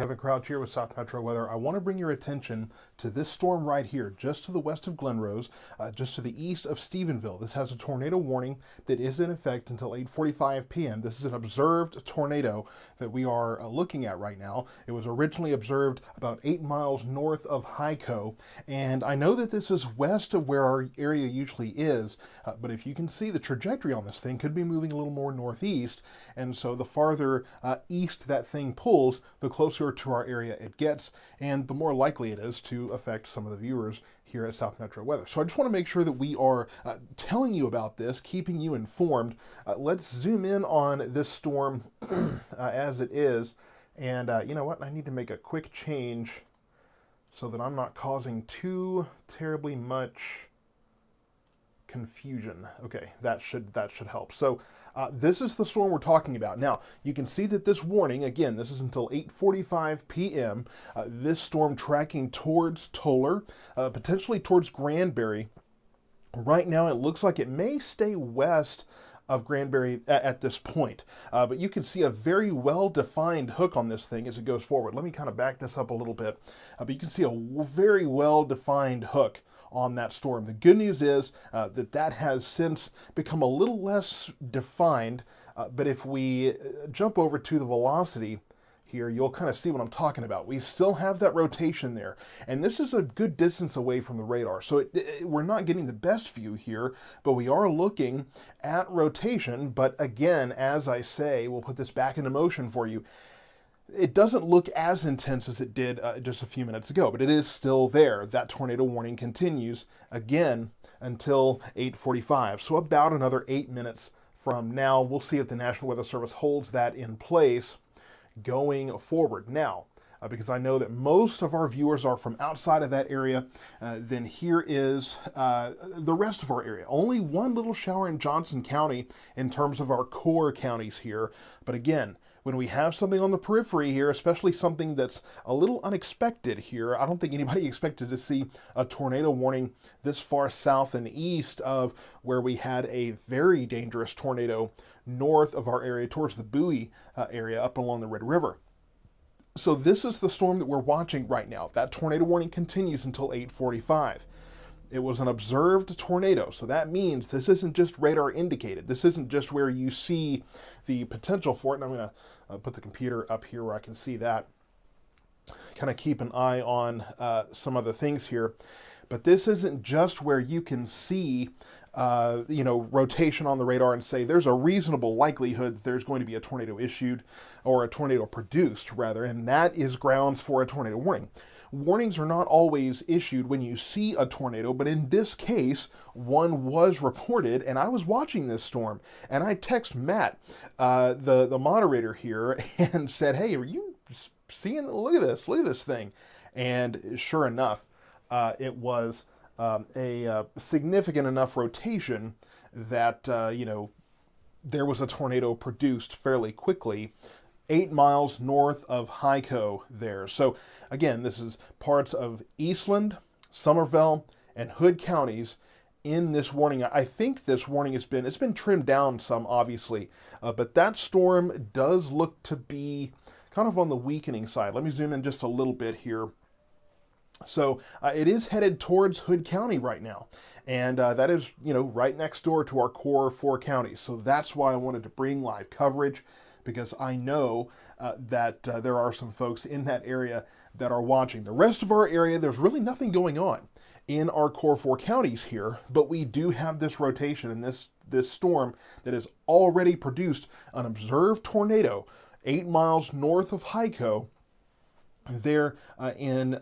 Kevin Crouch here with South Metro Weather. I want to bring your attention to this storm right here, just to the west of Glenrose, just to the east of Stephenville. This has a tornado warning that is in effect until 8:45 p.m. This is an observed tornado that we are looking at right now. It was originally observed about 8 miles north of Hyco, and I know that this is west of where our area usually is, but if you can see, the trajectory on this thing could be moving a little more northeast, and so the farther east that thing pulls, the closer to our area it gets, and the more likely it is to affect some of the viewers here at South Metro Weather. So I just want to make sure that we are telling you about this, keeping you informed. Let's zoom in on this storm as it is, and you know what? I need to make a quick change so that I'm not causing too terribly much confusion. Okay, that should help. So this is the storm we're talking about. Now, you can see that this warning, again, this is until 8:45 p.m. This storm tracking towards Toller, potentially towards Granbury. Right now, it looks like it may stay west of Granbury at this point. But you can see a very well-defined hook on this thing as it goes forward. Let me kind of back this up a little bit. But you can see a very well-defined hook on that storm. The good news is that has since become a little less defined, but if we jump over to the velocity here, you'll kind of see what I'm talking about. We still have that rotation there, and this is a good distance away from the radar, so we're not getting the best view here, but we are looking at rotation. But again, as I say, we'll put this back into motion for you. It doesn't look as intense as it did just a few minutes ago, but it is still there. That tornado warning continues again until 8:45, so about another 8 minutes from now. We'll see if the National Weather Service holds that in place going forward. Now, because I know that most of our viewers are from outside of that area, then here is the rest of our area. Only one little shower in Johnson County in terms of our core counties here, but again, when we have something on the periphery here, especially something that's a little unexpected here, I don't think anybody expected to see a tornado warning this far south and east of where we had a very dangerous tornado north of our area towards the Bowie area up along the Red River. So this is the storm that we're watching right now. That tornado warning continues until 8:45. It was an observed tornado, so that means this isn't just radar indicated. This isn't just where you see the potential for it. And I'm going to put the computer up here where I can see that. Kind of keep an eye on some other things here. But this isn't just where you can see rotation on the radar and say there's a reasonable likelihood that there's going to be a tornado issued, or a tornado produced rather, and that is grounds for a tornado warning. Warnings are not always issued when you see a tornado, but in this case, one was reported, and I was watching this storm, and I text Matt, the moderator here, and said, "Hey, are you seeing? Look at this thing," and sure enough, it was a significant enough rotation that there was a tornado produced fairly quickly. 8 miles north of Hyco there. So again, this is parts of Eastland, Somervell, and Hood counties in this warning. I think this warning it's been trimmed down some, obviously, but that storm does look to be kind of on the weakening side. Let me zoom in just a little bit here. So it is headed towards Hood County right now, and that is right next door to our core 4 counties. So that's why I wanted to bring live coverage, because I know that there are some folks in that area that are watching. The rest of our area, there's really nothing going on in our core 4 counties here, but we do have this rotation and this storm that has already produced an observed tornado 8 miles north of Hyco there in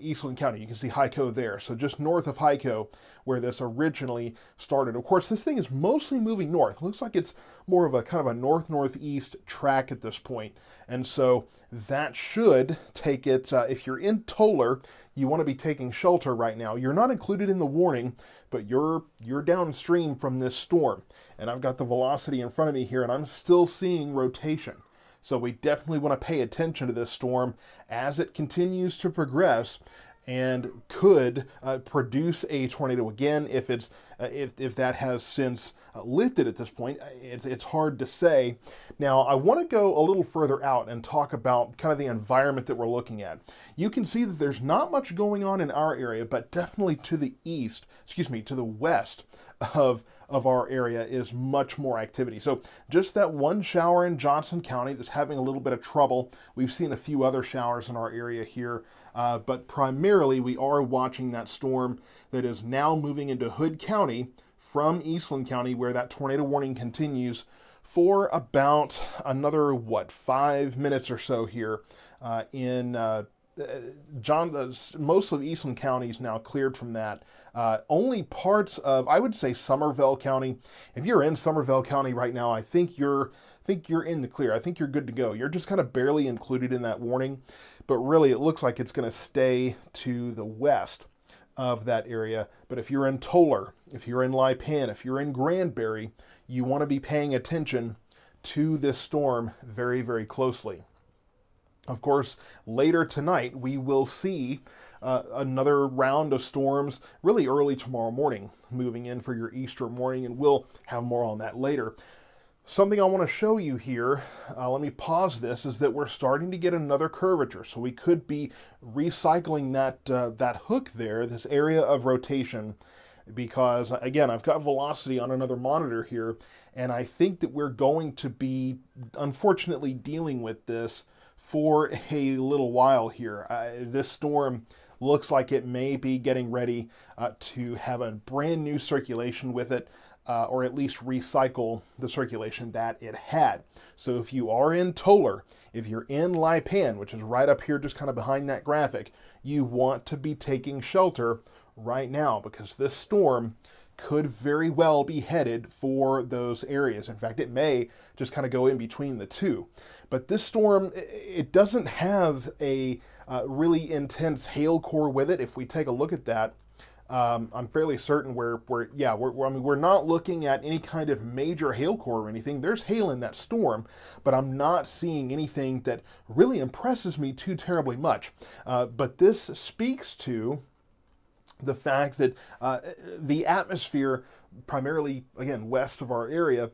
Eastland County. You can see Hyco there. So just north of Hyco, where this originally started. Of course, this thing is mostly moving north. It looks like it's more of a kind of a north-northeast track at this point. And so that should take it, if you're in Toller, you want to be taking shelter right now. You're not included in the warning, but you're downstream from this storm. And I've got the velocity in front of me here, and I'm still seeing rotation. So we definitely want to pay attention to this storm as it continues to progress, and could produce a tornado again if it's if that has since lifted at this point, it's hard to say. Now, I want to go a little further out and talk about kind of the environment that we're looking at. You can see that there's not much going on in our area, but definitely to the east, to the west of our area is much more activity. So just that one shower in Johnson County that's having a little bit of trouble. We've seen a few other showers in our area here, but primarily we are watching that storm that is now moving into Hood County from Eastland County, where that tornado warning continues for about another, 5 minutes or so here in most of Eastland County is now cleared from that. Only parts of, I would say, Somervell County. If you're in Somervell County right now, I think you're in the clear. I think you're good to go. You're just kind of barely included in that warning, but really it looks like it's going to stay to the west of that area. But if you're in Toller, if you're in Lipan, if you're in Granbury, you want to be paying attention to this storm very, very closely. Of course, later tonight, we will see another round of storms really early tomorrow morning, moving in for your Easter morning, and we'll have more on that later. Something I want to show you here, let me pause this, is that we're starting to get another curvature. So we could be recycling that hook there, this area of rotation, because, again, I've got velocity on another monitor here, and I think that we're going to be, unfortunately, dealing with this for a little while here. This storm looks like it may be getting ready to have a brand new circulation with it, or at least recycle the circulation that it had. So if you are in Toller, if you're in Lipan, which is right up here just kind of behind that graphic, you want to be taking shelter right now, because this storm could very well be headed for those areas. In fact, it may just kind of go in between the two. But this storm, it doesn't have a really intense hail core with it. If we take a look at that, I'm fairly certain we're not looking at any kind of major hail core or anything. There's hail in that storm, but I'm not seeing anything that really impresses me too terribly much. But this speaks to the fact that the atmosphere, primarily, again, west of our area,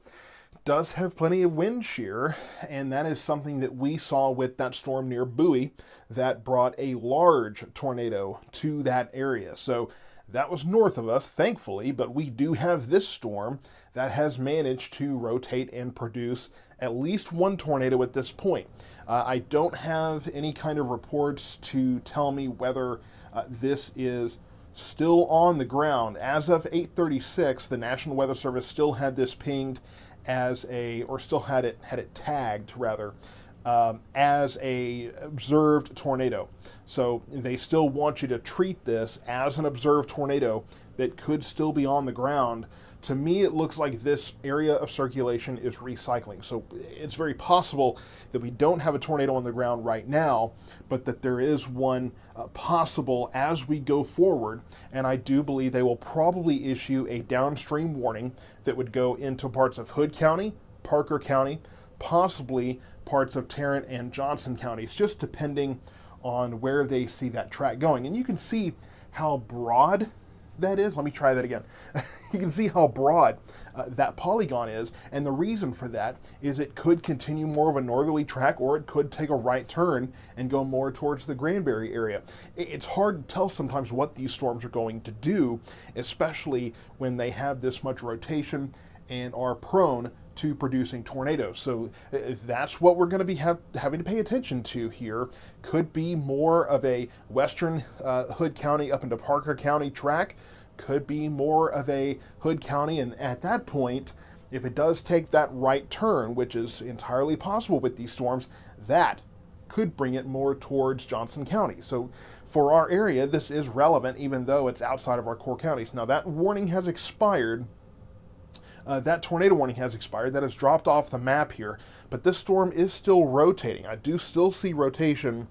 does have plenty of wind shear, and that is something that we saw with that storm near Bowie that brought a large tornado to that area. So that was north of us, thankfully, but we do have this storm that has managed to rotate and produce at least one tornado at this point. I don't have any kind of reports to tell me whether this is still on the ground. As of 8:36, the National Weather Service still had this pinged as still had it tagged rather, as a observed tornado. So they still want you to treat this as an observed tornado that could still be on the ground. To me, it looks like this area of circulation is recycling. So it's very possible that we don't have a tornado on the ground right now, but that there is one possible as we go forward. And I do believe they will probably issue a downstream warning that would go into parts of Hood County, Parker County, possibly parts of Tarrant and Johnson counties, just depending on where they see that track going. And you can see how broad that is. Let me try that again. You can see how broad that polygon is, and the reason for that is it could continue more of a northerly track, or it could take a right turn and go more towards the Granbury area. It's hard to tell sometimes what these storms are going to do, especially when they have this much rotation and are prone to producing tornadoes. So that's what we're going to be having to pay attention to here. Could be more of a western Hood County up into Parker County track. Could be more of a Hood County, and at that point, if it does take that right turn, which is entirely possible with these storms, that could bring it more towards Johnson County. So for our area, this is relevant, even though it's outside of our core counties. Now that warning has expired. That tornado warning has expired. That has dropped off the map here, but this storm is still rotating. I do still see rotation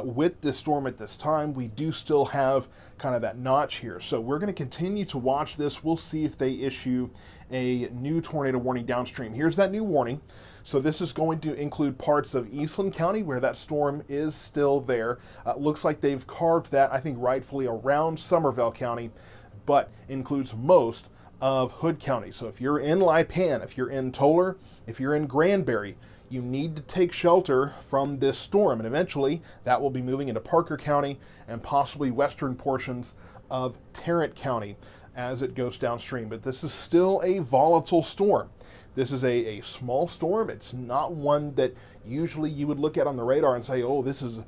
with this storm at this time. We do still have kind of that notch here. So we're going to continue to watch this. We'll see if they issue a new tornado warning downstream. Here's that new warning. So this is going to include parts of Eastland County where that storm is still there. Looks like they've carved that, I think, rightfully around Somervell County, but includes most of Hood County. So if you're in Lipan, if you're in Tolar, if you're in Granbury, you need to take shelter from this storm, and eventually that will be moving into Parker County and possibly western portions of Tarrant County as it goes downstream. But this is still a volatile storm. This is a small storm. It's not one that usually you would look at on the radar and say, oh, this is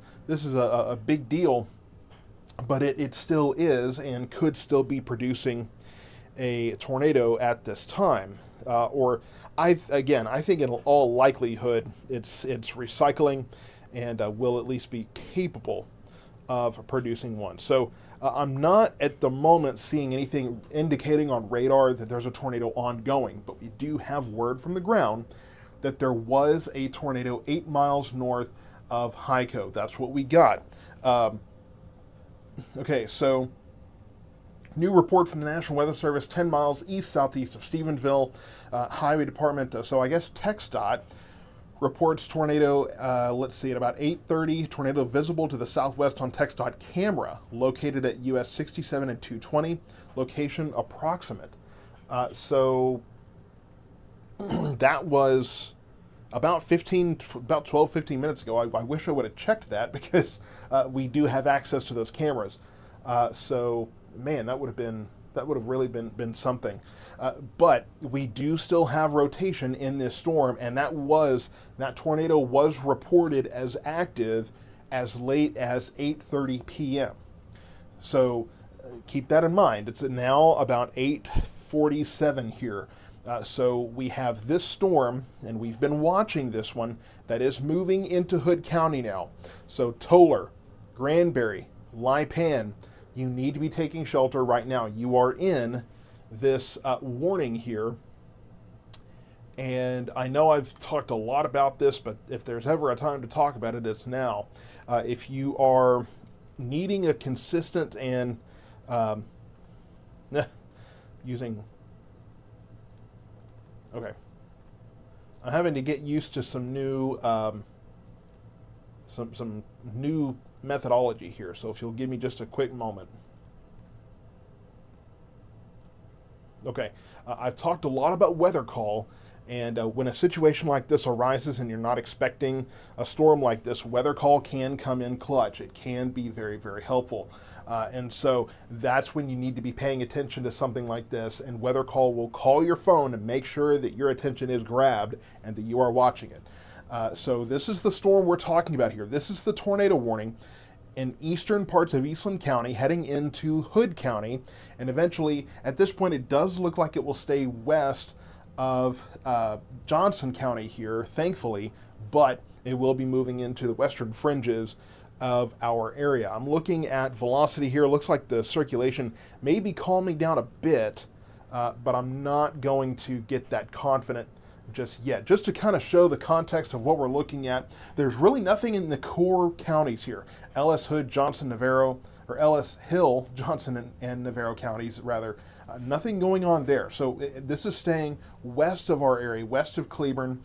a big deal, but it still is and could still be producing a tornado at this time. I think in all likelihood it's recycling and will at least be capable of producing one. So I'm not at the moment seeing anything indicating on radar that there's a tornado ongoing, but we do have word from the ground that there was a tornado 8 miles north of Hyco. That's what we got. Okay, so new report from the National Weather Service, 10 miles east-southeast of Stephenville. Highway Department, so I guess TxDOT reports tornado, let's see, at about 8:30, tornado visible to the southwest on TxDOT camera, located at US 67 and 220, location approximate. So that was about 12, 15 minutes ago. I wish I would have checked that because we do have access to those cameras. So man, that would have really been something. But we do still have rotation in this storm, and that tornado was reported as active as late as 8:30 p.m. So keep that in mind. It's now about 8:47 here. So we have this storm, and we've been watching this one, that is moving into Hood County now. So Tolar, Granbury, Lipan, you need to be taking shelter right now. You are in this warning here. And I know I've talked a lot about this, but if there's ever a time to talk about it, it's now. If you are needing a consistent and using... Okay. I'm having to get used to some new some new methodology here, so if you'll give me just a quick moment. Okay, I've talked a lot about weather call, and when a situation like this arises and you're not expecting a storm like this, weather call can come in clutch. It can be very, very helpful. And so that's when you need to be paying attention to something like this, and weather call will call your phone and make sure that your attention is grabbed and that you are watching it. So this is the storm we're talking about here. This is the tornado warning in eastern parts of Eastland County heading into Hood County, and eventually at this point it does look like it will stay west of Johnson County here, thankfully, but it will be moving into the western fringes of our area. I'm looking at velocity here. It looks like the circulation may be calming down a bit, but I'm not going to get that confident just yet. Just to kind of show the context of what we're looking at, there's really nothing in the core counties here. Ellis, Hood, Johnson, Navarro, or Ellis, Hill, Johnson, and Navarro counties, rather. Nothing going on there. So this is staying west of our area, west of Cleburne,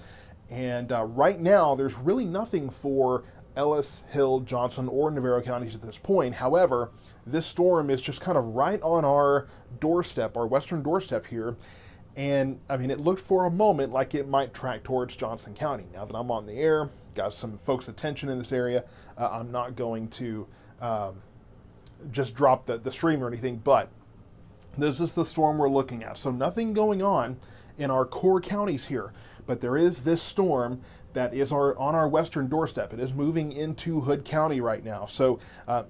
and right now there's really nothing for Ellis, Hill, Johnson, or Navarro counties at this point. However, this storm is just kind of right on our doorstep, our western doorstep here. And I mean, it looked for a moment like it might track towards Johnson County. Now that I'm on the air, got some folks' attention in this area, I'm not going to just drop the stream or anything, but this is the storm we're looking at. So nothing going on in our core counties here, but there is this storm that is on our western doorstep. It is moving into Hood County right now. So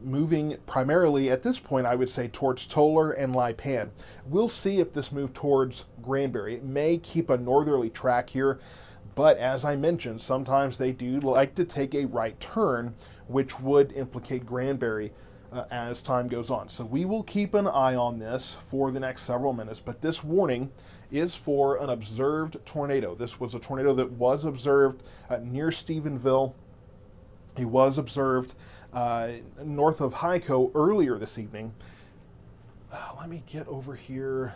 moving primarily at this point, I would say, towards Tolar and Lipan. We'll see if this moves towards Granbury. It may keep a northerly track here, but as I mentioned, sometimes they do like to take a right turn, which would implicate Granbury as time goes on. So we will keep an eye on this for the next several minutes, but this warning is for an observed tornado. This was a tornado that was observed near Stephenville. It was observed north of Hyco earlier this evening. Let me get over here.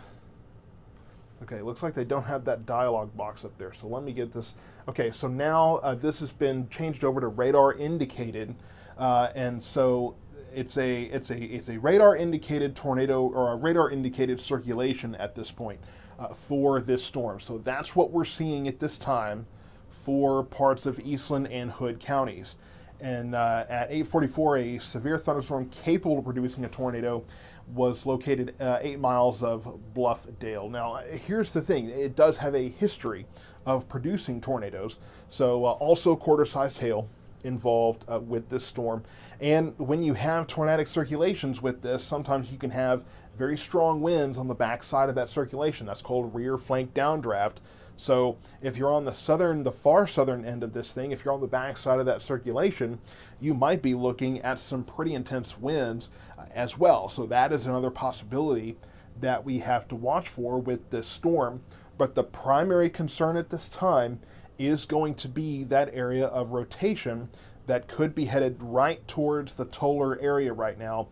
Okay, looks like they don't have that dialog box up there, so let me get this. Okay, so now this has been changed over to radar indicated, and so it's a radar indicated tornado, or a radar indicated circulation at this point for this storm. So that's what we're seeing at this time for parts of Eastland and Hood counties. And at 8:44, a severe thunderstorm capable of producing a tornado was located 8 miles of Bluffdale. Now, here's the thing: it does have a history of producing tornadoes. So also quarter-sized hail involved with this storm. And when you have tornadic circulations with this, sometimes you can have very strong winds on the back side of that circulation. That's called rear flank downdraft. So if you're on the far southern end of this thing, if you're on the back side of that circulation, you might be looking at some pretty intense winds as well. So that is another possibility that we have to watch for with this storm. But the primary concern at this time is going to be that area of rotation that could be headed right towards the Tolar area right now,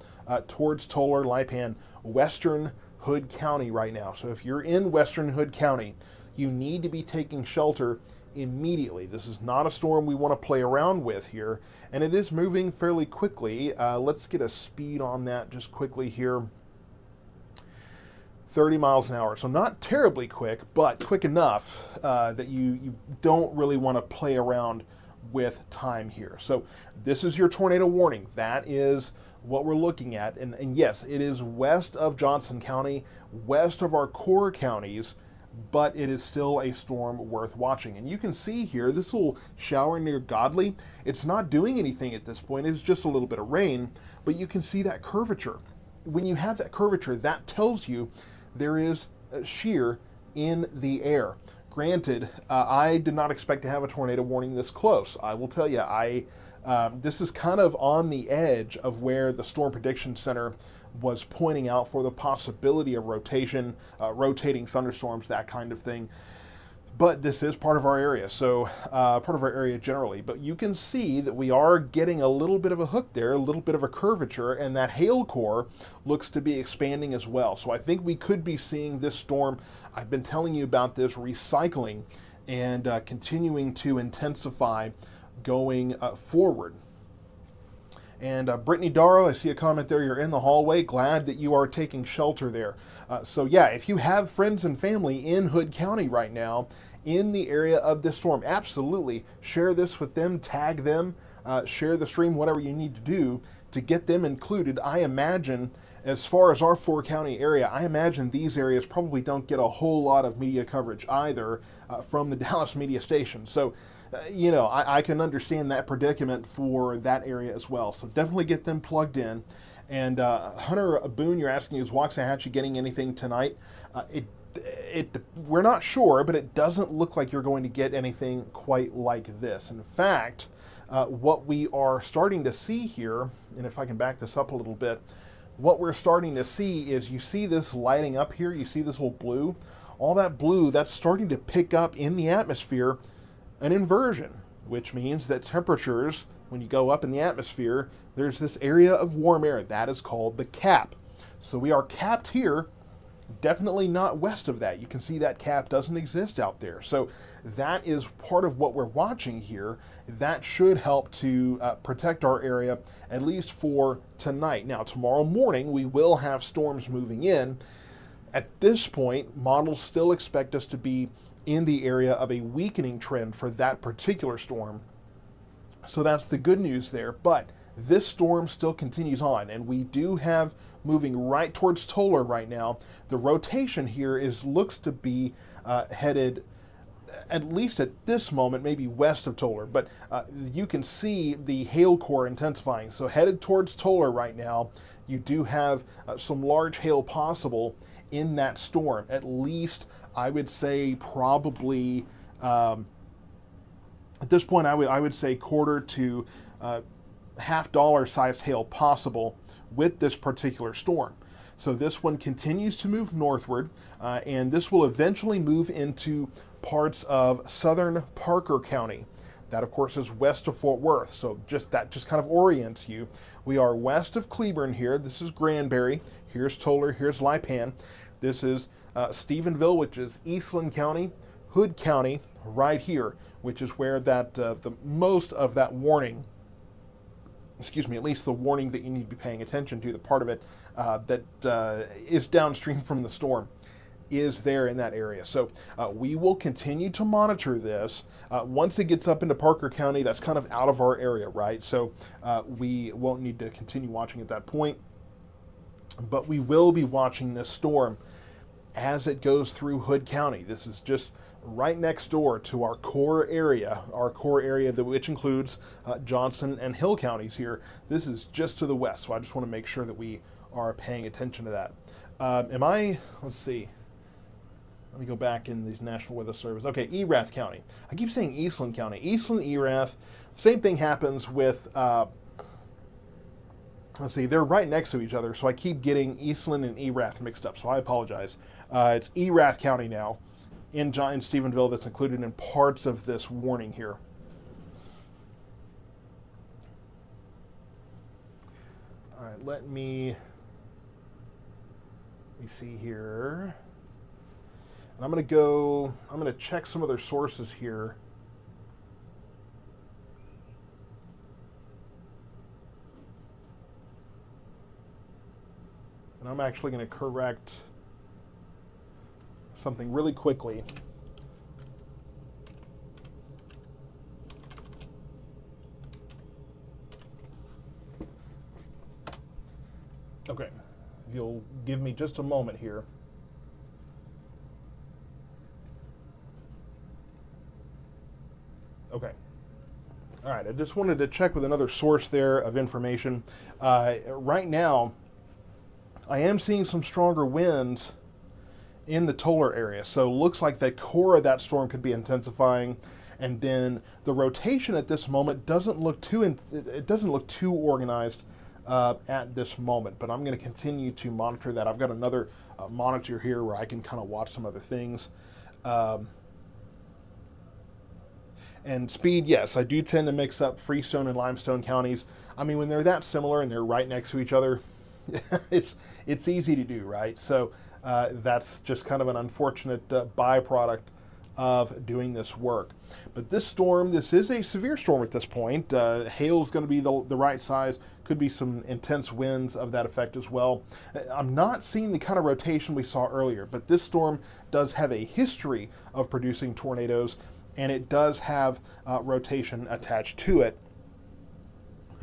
towards Tolar, Lipan, western Hood County right now. So if you're in western Hood County, you need to be taking shelter immediately. This is not a storm we want to play around with here, and it is moving fairly quickly. Let's get a speed on that just quickly here. 30 miles an hour. So not terribly quick, but quick enough that you don't really want to play around with time here. So this is your tornado warning. That is what we're looking at. And yes, it is west of Johnson County, west of our core counties, but it is still a storm worth watching. And you can see here, this little shower near Godley, it's not doing anything at this point. It's just a little bit of rain, but you can see that curvature. When you have that curvature, that tells you there is shear in the air. Granted, I did not expect to have a tornado warning this close. I will tell you, this is kind of on the edge of where the Storm Prediction Center was pointing out for the possibility of rotation, rotating thunderstorms, that kind of thing. But this is part of our area, so part of our area generally. But you can see that we are getting a little bit of a hook there, a little bit of a curvature, and that hail core looks to be expanding as well. So I think we could be seeing this storm, I've been telling you about this, recycling and continuing to intensify going forward. And Brittany Darrow, I see a comment there, you're in the hallway. Glad that you are taking shelter there. So yeah, if you have friends and family in Hood County right now, in the area of this storm, absolutely share this with them, tag them, share the stream, whatever you need to do to get them included. I imagine, as far as our 4-county area, I imagine these areas probably don't get a whole lot of media coverage either from the Dallas media station. So you know, I can understand that predicament for that area as well. So definitely get them plugged in. And Hunter Boone, you're asking, is Waxahachie getting anything tonight? We're not sure, but it doesn't look like you're going to get anything quite like this. In fact, what we are starting to see here, and if I can back this up a little bit, what we're starting to see is, you see this lighting up here, you see this little blue? All that blue, that's starting to pick up in the atmosphere an inversion, which means that temperatures, when you go up in the atmosphere, there's this area of warm air. That is called the cap. So we are capped here, definitely not west of that. You can see that cap doesn't exist out there. So that is part of what we're watching here. That should help to protect our area, at least for tonight. Now, tomorrow morning, we will have storms moving in. At this point, models still expect us to be in the area of a weakening trend for that particular storm. So that's the good news there. But this storm still continues on, and we do have moving right towards Tolar right now. The rotation here looks to be headed, at least at this moment, maybe west of Tolar, but you can see the hail core intensifying. So headed towards Tolar right now, you do have some large hail possible in that storm. At least I would say probably at this point I would say quarter to $half sized hail possible with this particular storm. So this one continues to move northward, and this will eventually move into parts of southern Parker County. That, of course, is west of Fort Worth. So that just kind of orients you. We are west of Cleburne here. This is Granbury. Here's Tolar. Here's Lipan. This is Stephenville, which is Eastland County. Hood County, right here, which is where that the most of that warning excuse me, at least the warning that you need to be paying attention to, the part of it that is downstream from the storm, is there in that area. So we will continue to monitor this. Once it gets up into Parker County, that's kind of out of our area, right? So we won't need to continue watching at that point. But we will be watching this storm as it goes through Hood County. This is just right next door to our core area which includes Johnson and Hill counties here. This is just to the west, so I just want to make sure that we are paying attention to that. Let's see. Let me go back in the National Weather Service. Okay, Erath County. I keep saying Eastland County. Eastland, Erath. Same thing happens with, let's see, they're right next to each other, so I keep getting Eastland and Erath mixed up, so I apologize. It's Erath County now in Stephenville that's included in parts of this warning here. All right, let me see here. And I'm going to check some other sources here. And I'm actually going to correct something really quickly. Okay, if you'll give me just a moment here. Okay. All right, I just wanted to check with another source there of information. Right now, I am seeing some stronger winds in the Tolar area, so looks like the core of that storm could be intensifying, and then the rotation at this moment doesn't look too organized at this moment. But I'm going to continue to monitor that. I've got another monitor here where I can kind of watch some other things. And speed, yes, I do tend to mix up Freestone and Limestone counties. I mean, when they're that similar and they're right next to each other, it's easy to do, right? So that's just kind of an unfortunate byproduct of doing this work. But this storm, this is a severe storm at this point. Hail is going to be the right size. Could be some intense winds of that effect as well. I'm not seeing the kind of rotation we saw earlier, but this storm does have a history of producing tornadoes, and it does have rotation attached to it.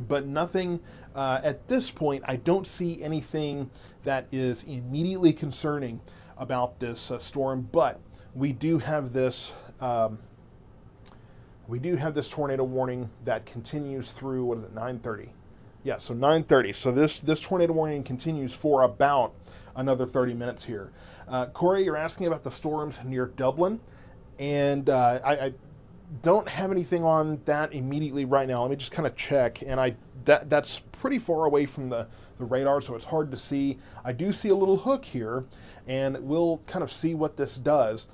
But nothing at this point, I don't see anything that is immediately concerning about this storm. But we do have this tornado warning that continues through, what is it, 9:30? Yeah, so 9:30. So this tornado warning continues for about another 30 minutes here. Corey, you're asking about the storms near Dublin. And I don't have anything on that immediately right now. Let me just kind of check. And that's pretty far away from the radar, so it's hard to see. I do see a little hook here, and we'll kind of see what this does.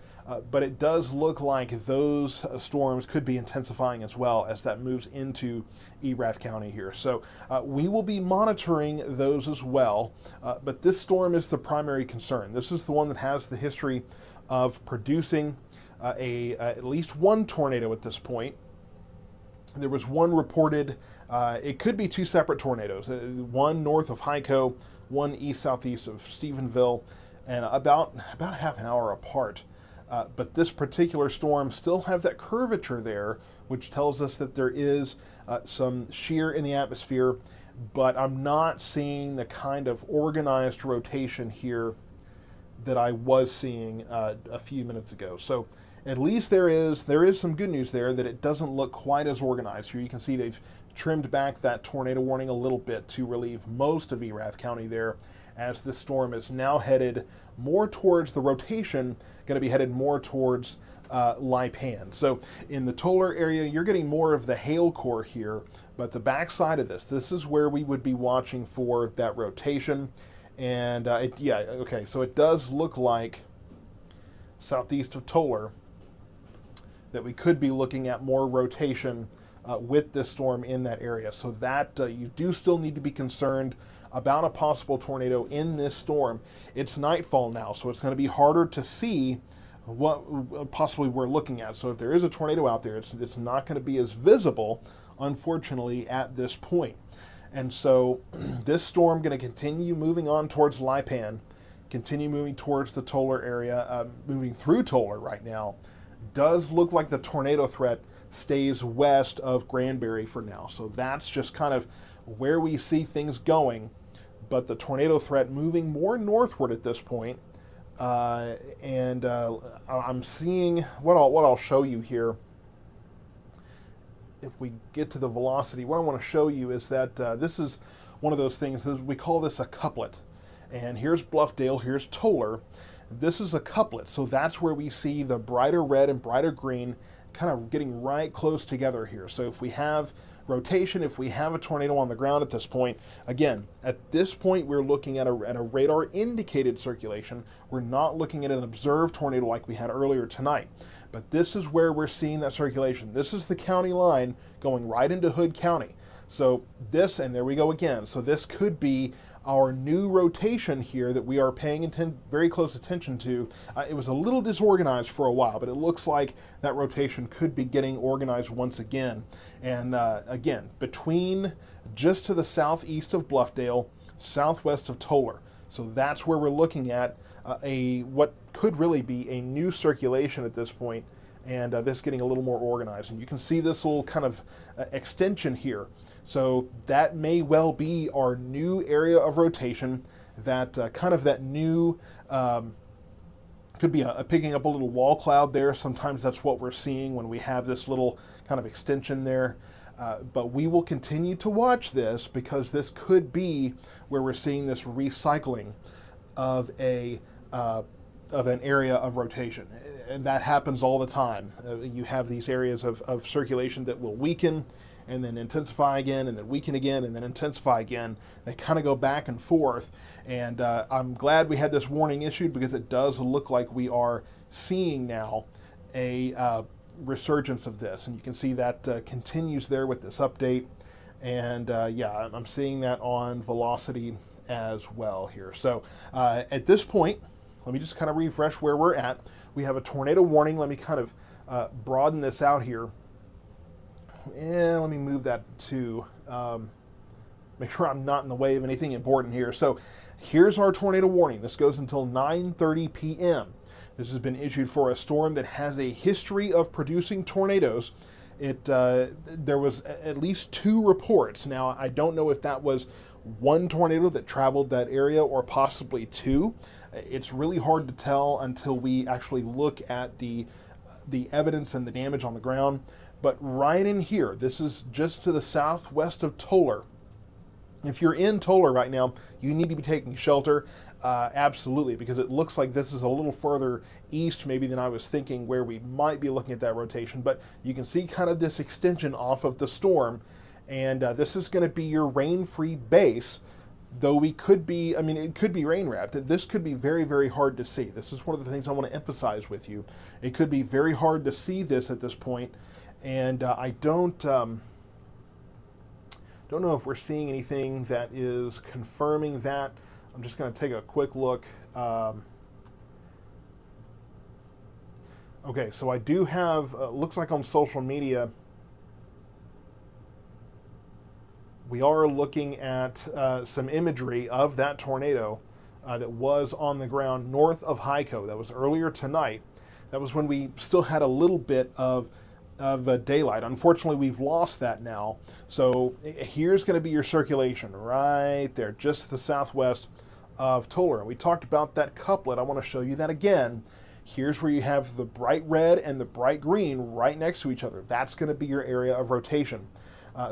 But it does look like those storms could be intensifying as well as that moves into Erath County here. So we will be monitoring those as well. But this storm is the primary concern. This is the one that has the history of producing at least one tornado at this point. There was one reported, it could be two separate tornadoes, one north of Hyco, one east-southeast of Stephenville, and about half an hour apart. But this particular storm still have that curvature there, which tells us that there is some shear in the atmosphere, but I'm not seeing the kind of organized rotation here that I was seeing a few minutes ago. So at least there is some good news there, that it doesn't look quite as organized. Here you can see they've trimmed back that tornado warning a little bit to relieve most of Erath County there, as this storm is now headed more towards the rotation, going to be headed more towards Lipan. So in the Tolar area, you're getting more of the hail core here, but the backside of this is where we would be watching for that rotation. And okay, so it does look like southeast of Tolar that we could be looking at more rotation with this storm in that area. So that you do still need to be concerned about a possible tornado in this storm. It's nightfall now, so it's going to be harder to see what possibly we're looking at. So if there is a tornado out there, it's not going to be as visible, unfortunately, at this point. And so this storm going to continue moving on towards Lipan, continue moving towards the Tolar area, moving through Tolar right now. Does look like the tornado threat stays west of Granbury for now. So that's just kind of where we see things going. But the tornado threat moving more northward at this point. I'm seeing what I'll show you here. If we get to the velocity, what I want to show you is that this is one of those things, we call this a couplet. And here's Bluffdale, here's Tolar. This is a couplet, so that's where we see the brighter red and brighter green kind of getting right close together here. So if we have rotation, if we have a tornado on the ground at this point, again, at this point we're looking at a radar indicated circulation. We're not looking at an observed tornado like we had earlier tonight. But this is where we're seeing that circulation. This is the county line going right into Hood County. So this, and there we go again. So this could be our new rotation here that we are paying very close attention to. It was a little disorganized for a while, but it looks like that rotation could be getting organized once again. And again, between just to the southeast of Bluffdale, southwest of Tolar. So that's where we're looking at what could really be a new circulation at this point, and this getting a little more organized. And you can see this little kind of extension here. So that may well be our new area of rotation, that kind of that new, could be picking up a little wall cloud there. Sometimes that's what we're seeing when we have this little kind of extension there. But we will continue to watch this, because this could be where we're seeing this recycling of an area of rotation. And that happens all the time. You have these areas of circulation that will weaken and then intensify again, and then weaken again, and then intensify again. They kind of go back and forth. And I'm glad we had this warning issued, because it does look like we are seeing now a resurgence of this. And you can see that continues there with this update. And yeah, I'm seeing that on velocity as well here. So at this point, let me just kind of refresh where we're at. We have a tornado warning. Let me kind of broaden this out here. And let me move that to make sure I'm not in the way of anything important here. So here's our tornado warning. This goes until 9:30 p.m. This has been issued for a storm that has a history of producing tornadoes. There was at least 2 reports. Now, I don't know if that was one tornado that traveled that area or possibly 2. It's really hard to tell until we actually look at the evidence and the damage on the ground. But right in here, this is just to the southwest of Tolar. If you're in Tolar right now, you need to be taking shelter, absolutely, because it looks like this is a little further east maybe than I was thinking, where we might be looking at that rotation. But you can see kind of this extension off of the storm, and this is going to be your rain-free base, though we could be, I mean, it could be rain-wrapped. This could be very, very hard to see. This is one of the things I want to emphasize with you. It could be very hard to see this at this point. And I don't know if we're seeing anything that is confirming that. I'm just going to take a quick look. Okay, so I do have, looks like on social media, we are looking at some imagery of that tornado that was on the ground north of Hyco. That was earlier tonight. That was when we still had a little bit of daylight. Unfortunately, we've lost that now. So here's going to be your circulation right there, just to the southwest of Tolar. We talked about that couplet. I want to show you that again. Here's where you have the bright red and the bright green right next to each other. That's going to be your area of rotation.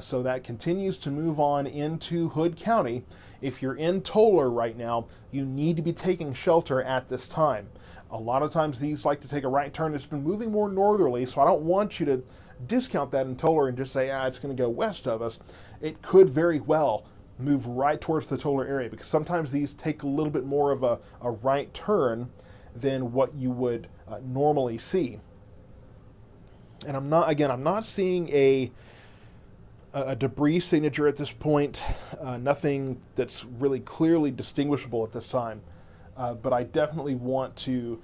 So that continues to move on into Hood County. If you're in Tolar right now, you need to be taking shelter at this time. A lot of times these like to take a right turn. It's been moving more northerly, so I don't want you to discount that in Tolar and just say, it's going to go west of us. It could very well move right towards the Tolar area, because sometimes these take a little bit more of a right turn than what you would normally see. And I'm not seeing a debris signature at this point, nothing that's really clearly distinguishable at this time. But I definitely want to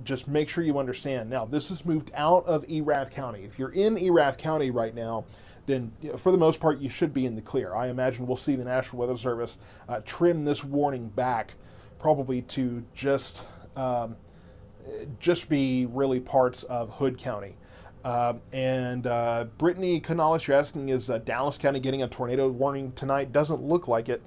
just make sure you understand. Now, this has moved out of Erath County. If you're in Erath County right now, then for the most part you should be in the clear. I imagine we'll see the National Weather Service trim this warning back probably to just be really parts of Hood County. Brittany Canales, you're asking, is Dallas County getting a tornado warning tonight? Doesn't look like it.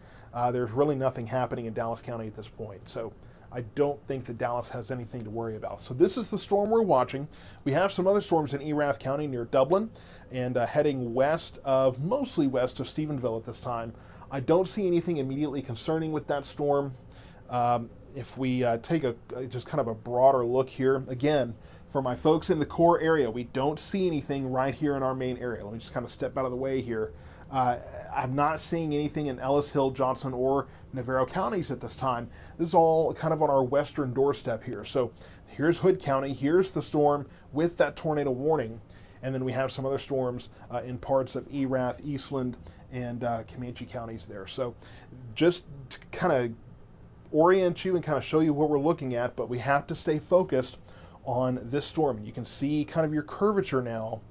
There's really nothing happening in Dallas County at this point. So I don't think that Dallas has anything to worry about. So this is the storm we're watching. We have some other storms in Erath County near Dublin and heading mostly west of Stephenville at this time. I don't see anything immediately concerning with that storm. If we take just kind of a broader look here, again, for my folks in the core area, we don't see anything right here in our main area. Let me just kind of step out of the way here. I'm not seeing anything in Ellis, Hill, Johnson, or Navarro counties at this time. This is all kind of on our western doorstep here. So here's Hood County, here's the storm with that tornado warning, and then we have some other storms in parts of Erath, Eastland, and Comanche counties there. So just to kind of orient you and kind of show you what we're looking at, but we have to stay focused on this storm. And you can see kind of your curvature now.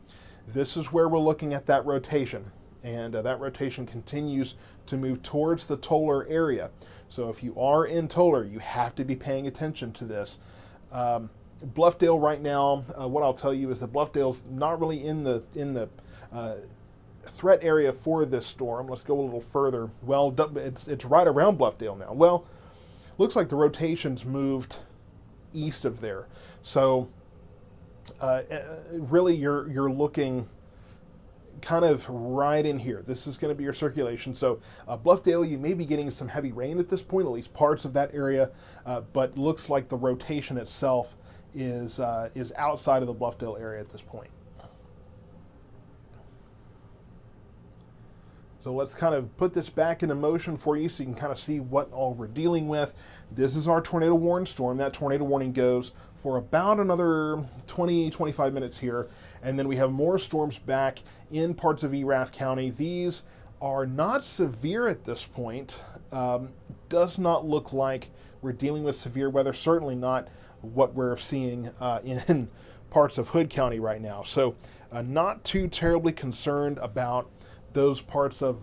This is where we're looking at that rotation. And that rotation continues to move towards the Tolar area. So if you are in Tolar, you have to be paying attention to this. Bluffdale right now, what I'll tell you is that Bluffdale's not really in the threat area for this storm. Let's go a little further. Well, it's right around Bluffdale now. Well, looks like the rotation's moved east of there. So really you're looking kind of right in here. This is going to be your circulation. So Bluffdale, you may be getting some heavy rain at this point, at least parts of that area, but looks like the rotation itself is outside of the Bluffdale area at this point. So let's kind of put this back into motion for you so you can kind of see what all we're dealing with. This is our tornado warning storm. That tornado warning goes for about another 20-25 minutes here. And then we have more storms back in parts of Erath County. These are not severe at this point. Does not look like we're dealing with severe weather. Certainly not what we're seeing in parts of Hood County right now. So not too terribly concerned about those parts of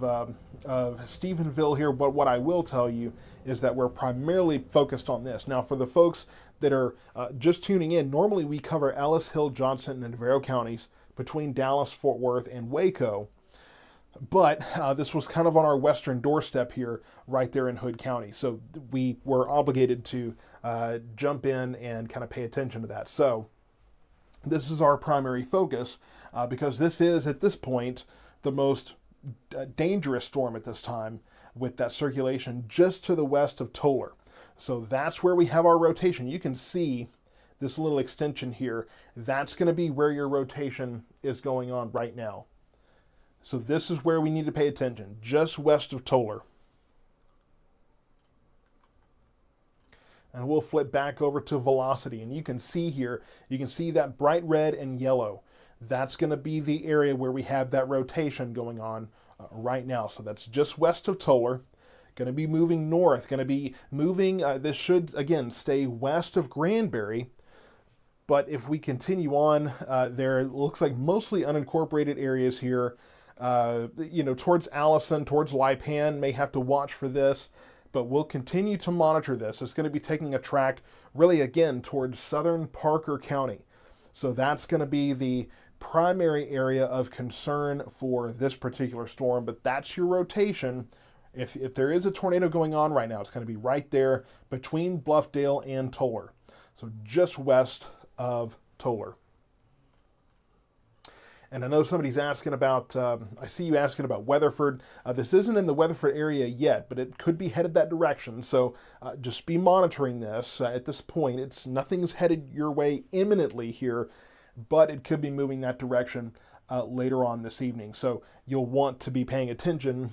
Stephenville here, but what I will tell you is that we're primarily focused on this. Now, for the folks that are just tuning in, normally we cover Ellis, Hill, Johnson, and Navarro counties between Dallas, Fort Worth, and Waco, but this was kind of on our western doorstep here, right there in Hood County, so we were obligated to jump in and kind of pay attention to that. So this is our primary focus because this is, at this point, the most dangerous storm at this time, with that circulation just to the west of Tolar. So that's where we have our rotation. You can see this little extension here. That's going to be where your rotation is going on right now. So this is where we need to pay attention, just west of Tolar. And we'll flip back over to velocity, and you can see here, you can see that bright red and yellow. That's going to be the area where we have that rotation going on right now. So that's just west of Tolar. Going to be moving north. Going to be moving, this should, again, stay west of Granbury. But if we continue on, there looks like mostly unincorporated areas here. Towards Allison, towards Lipan, may have to watch for this. But we'll continue to monitor this. It's going to be taking a track, really, again, towards southern Parker County. So that's going to be the primary area of concern for this particular storm, but that's your rotation. If there is a tornado going on right now, it's going to be right there between Bluffdale and Tolar. So just west of Tolar. And I know somebody's asking about, I see you asking about Weatherford. This isn't in the Weatherford area yet, but it could be headed that direction. So just be monitoring this. At this point, nothing's headed your way imminently here, but it could be moving that direction later on this evening. So you'll want to be paying attention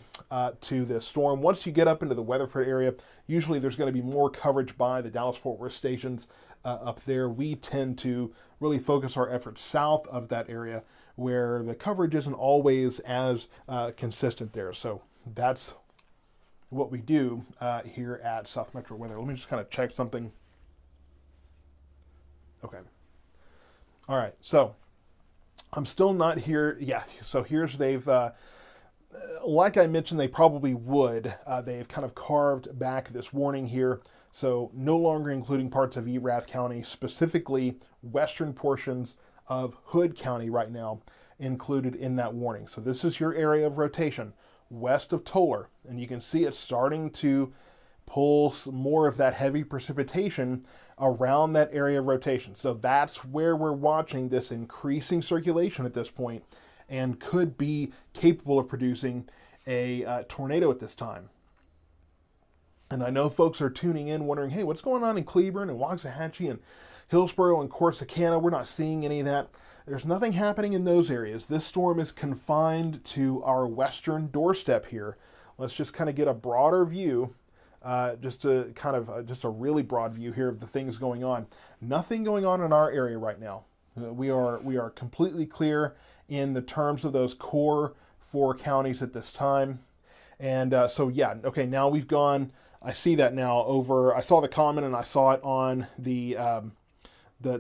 to this storm. Once you get up into the Weatherford area, usually there's going to be more coverage by the Dallas-Fort Worth stations up there. We tend to really focus our efforts south of that area where the coverage isn't always as consistent there. So that's what we do here at South Metro Weather. Let me just kind of check something. Okay. All right, so I'm still not here. Yeah, so here's they've, like I mentioned, they probably would. They've kind of carved back this warning here. So no longer including parts of Erath County, specifically western portions of Hood County right now included in that warning. So this is your area of rotation west of Tolar. And you can see it's starting to pull some more of that heavy precipitation around that area of rotation. So that's where we're watching this increasing circulation at this point and could be capable of producing a tornado at this time. And I know folks are tuning in wondering, hey, what's going on in Cleburne and Waxahachie and Hillsborough and Corsicana? We're not seeing any of that. There's nothing happening in those areas. This storm is confined to our western doorstep here. Let's just kind of get a broader view, just a really broad view here of the things going on. Nothing going on in our area right now. We are completely clear in the terms of those core 4 counties at this time. And so yeah, okay, now we've gone, I see that now over, I saw the comment and I saw it on the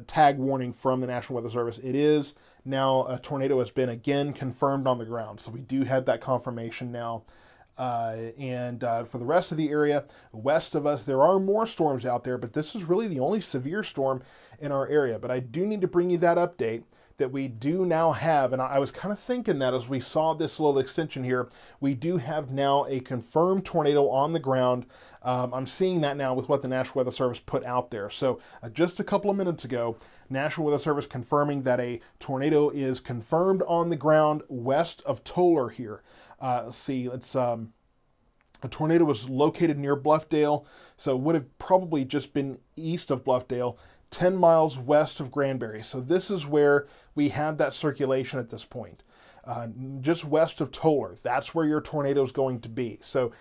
tag warning from the National Weather Service. It is now a tornado has been again confirmed on the ground. So we do have that confirmation now. For the rest of the area west of us, there are more storms out there, but this is really the only severe storm in our area. But I do need to bring you that update that we do now have, and I was kind of thinking that as we saw this little extension here, we do have now a confirmed tornado on the ground. I'm seeing that now with what the National Weather Service put out there. So just a couple of minutes ago, National Weather Service confirming that a tornado is confirmed on the ground west of Tolar here. Let's see, a tornado was located near Bluffdale, so it would have probably just been east of Bluffdale, 10 miles west of Granbury. So this is where we have that circulation at this point. Just west of Tolar, that's where your tornado is going to be. So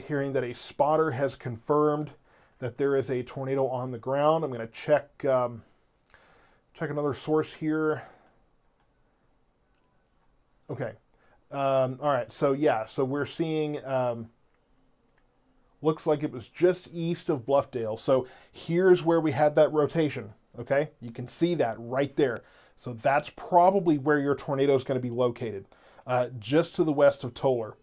hearing that a spotter has confirmed that there is a tornado on the ground. I'm going to check another source here. Okay. All right, so yeah, so we're seeing, looks like it was just east of Bluffdale. So here's where we had that rotation, okay? You can see that right there. So that's probably where your tornado is going to be located, just to the west of Tolar.